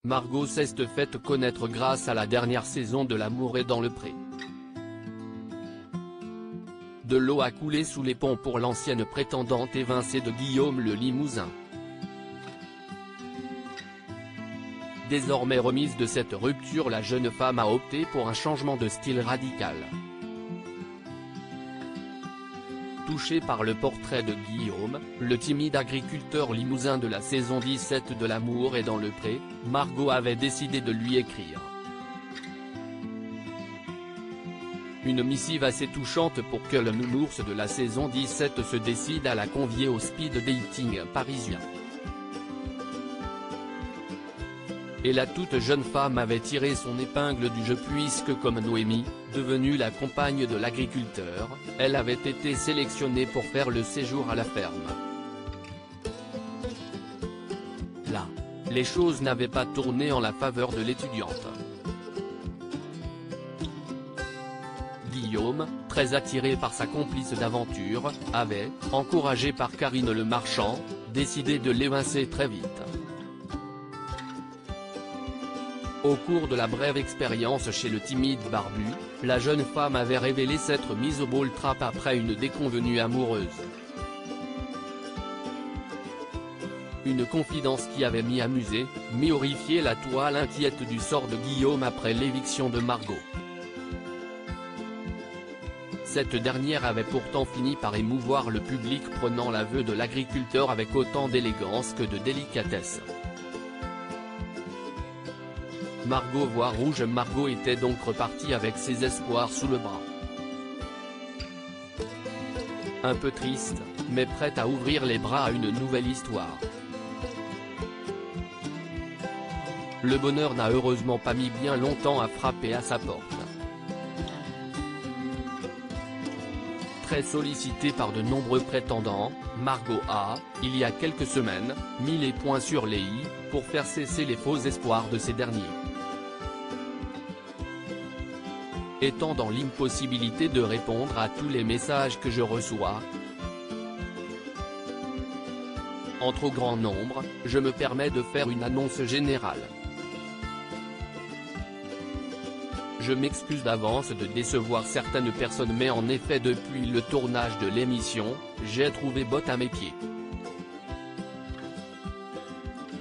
Margot s'est faite connaître grâce à la dernière saison de L'amour est dans le pré. De l'eau a coulé sous les ponts pour l'ancienne prétendante évincée de Guillaume le Limousin. Désormais remise de cette rupture, la jeune femme a opté pour un changement de style radical. Touchée par le portrait de Guillaume, le timide agriculteur limousin de la saison 17 de L'amour est dans le pré, Margot avait décidé de lui écrire une missive assez touchante pour que le nounours de la saison 17 se décide à la convier au speed dating parisien. Et la toute jeune femme avait tiré son épingle du jeu puisque, comme Noémie, devenue la compagne de l'agriculteur, elle avait été sélectionnée pour faire le séjour à la ferme. Là, les choses n'avaient pas tourné en la faveur de l'étudiante. Guillaume, très attiré par sa complice d'aventure, avait, encouragé par Karine Le Marchand, décidé de l'évincer très vite. Au cours de la brève expérience chez le timide barbu, la jeune femme avait révélé s'être mise au ball trap après une déconvenue amoureuse. Une confidence qui avait amusé, mais horrifié la toile inquiète du sort de Guillaume après l'éviction de Margot. Cette dernière avait pourtant fini par émouvoir le public, prenant l'aveu de l'agriculteur avec autant d'élégance que de délicatesse. Margot voit rouge. Margot était donc repartie avec ses espoirs sous le bras. Un peu triste, mais prête à ouvrir les bras à une nouvelle histoire. Le bonheur n'a heureusement pas mis bien longtemps à frapper à sa porte. Très sollicitée par de nombreux prétendants, Margot a, il y a quelques semaines, mis les points sur les i, pour faire cesser les faux espoirs de ces derniers. Étant dans l'impossibilité de répondre à tous les messages que je reçois, en trop grand nombre, je me permets de faire une annonce générale. Je m'excuse d'avance de décevoir certaines personnes, mais en effet depuis le tournage de l'émission, j'ai trouvé botte à mes pieds.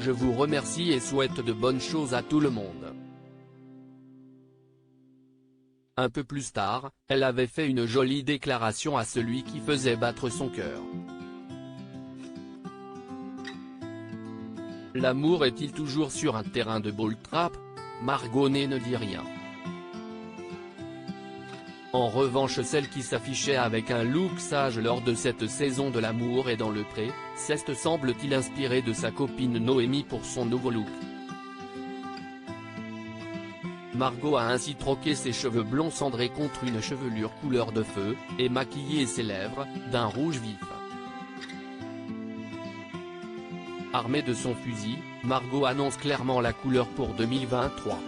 Je vous remercie et souhaite de bonnes choses à tout le monde. Un peu plus tard, elle avait fait une jolie déclaration à celui qui faisait battre son cœur. L'amour est-il toujours sur un terrain de ball trap? Margot ne dit rien. En revanche, celle qui s'affichait avec un look sage lors de cette saison de L'amour est dans le pré, s'est semble-t-il inspirée de sa copine Noémie pour son nouveau look. Margot a ainsi troqué ses cheveux blonds cendrés contre une chevelure couleur de feu, et maquillé ses lèvres, d'un rouge vif. Armée de son fusil, Margot annonce clairement la couleur pour 2023.